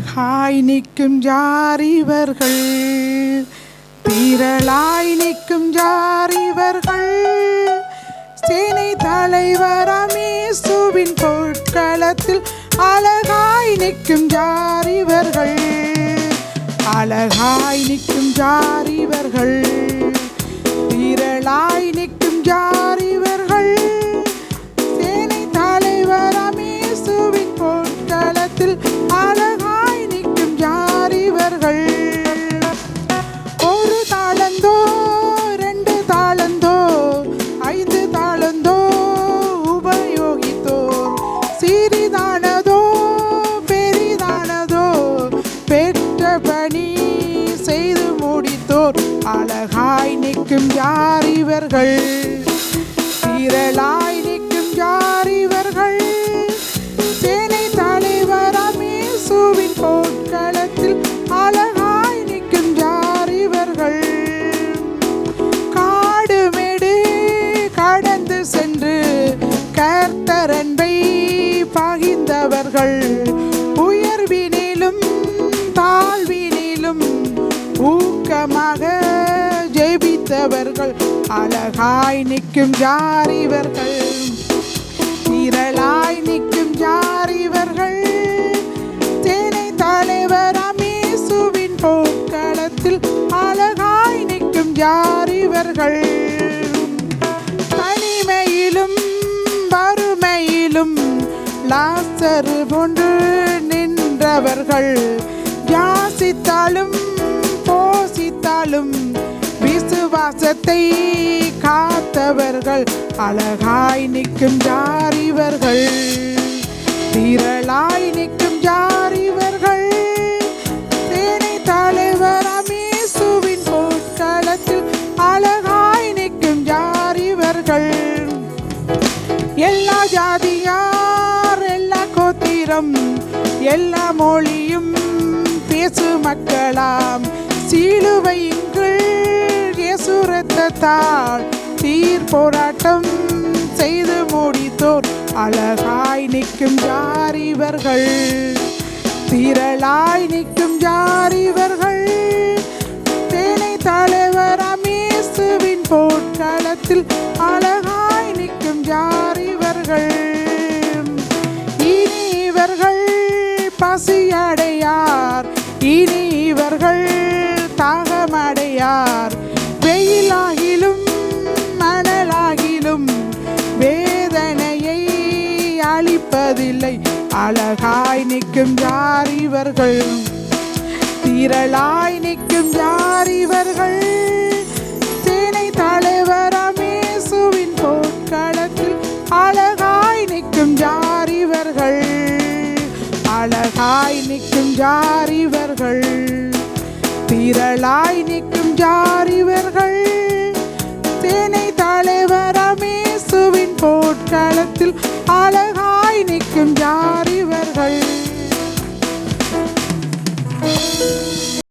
அழகாய் நிற்கும் ஜாரிவர்கள், திரளாய் நிற்கும் ஜாரிவர்கள், சேனை தலைவராம் இயேசுவின் பொற்களத்தில் அழகாய் நிற்கும் ஜாரிவர்கள், அழகாய் நிற்கும் ஜாரிவர்கள், திரளாய் நிற்கும் ஜாரிவர்கள், சேனை தலைவராம் இயேசுவின் பொற்களத்தில் அழகாய் நிற்கும் ஜாரிவர்கள். ஒரு தாளந்தோ 2 தாளந்தோ 5 தாளந்தோ உபயோகித்தோர், சிறிதானதோ பெரிதானதோ பெற்ற பணி செய்து முடித்தோர், அழகாய் நிற்கும் ஜாரிவர்கள், திரளாய் நிற்கும் ஜாரிவர்கள், சேனை தலைவராம் இயேசுவின் பொற்களத்தில் அழகாய் நிற்கும் ஜாரிவர்கள். காடு மேடு கடந்து சென்று கர்த்தர் அன்பை பகிர்ந்தவர்கள், உயர்வினிலும் தாழ்வினிலும் ஊக்கமாக ஜெபித்தவர்கள், அழகாய் நிற்கும் ஜாரிவர்கள், திரளாய் நிற்கும் ஜாரிவர்கள், சேனை தலைவராம் இயேசுவின் பொற்களத்தில் அழகாய் நிற்கும் ஜாரிவர்கள். தனிமையிலும் வறுமையிலும் லாசரு போன்று நின்றவர்கள், யாசித்தாலும் போசித்தாலும் விசுவாசத்தை காத்தவர்கள், அழகாய் நிற்கும் ஜாரிவர்கள், திரளாய் நிற்கும் ஜாரிவர்கள், சேனை தலைவராம் இயேசுவின் பொற்களத்தில் அழகாய் நிற்கும் ஜாரிவர்கள். எல்லா ஜாதியார் எல்லா கோத்திரம் எல்லா மொழியும் பேசு மக்களாம், சிலுவையின்கீழ் இயேசு இரத்தத்தால் தீர் போராட்டம் செய்து முடித்தோர், அழகாய் நிற்கும் ஜாரிவர்கள், திரளாய் நிற்கும் ஜாரிவர்கள், சேனை தலைவராம் இயேசுவின் பொற்களத்தில் அழகாய் நிற்கும் ஜாரிவர்கள். இனி இவர்கள் பசியடையார், இனி இவர்கள் தாகமடையார், வெயிலாகிலும் மணலாகிலும் வேதனையை அளிப்பதில்லை, அழகாய் நிற்கும் ஜாரிவர்கள், திரளாய் நிற்கும் ஜாரிவர்கள், சேனை தலைவராம் இயேசுவின் பொற்களத்தில் அழகாய் நிற்கும் ஜாரிவர்கள், அழகாய் நிற்கும் ஜாரிவர்கள், திரளாய் நிற்கும் ஜாரிவர்கள், சேனை தலைவராம்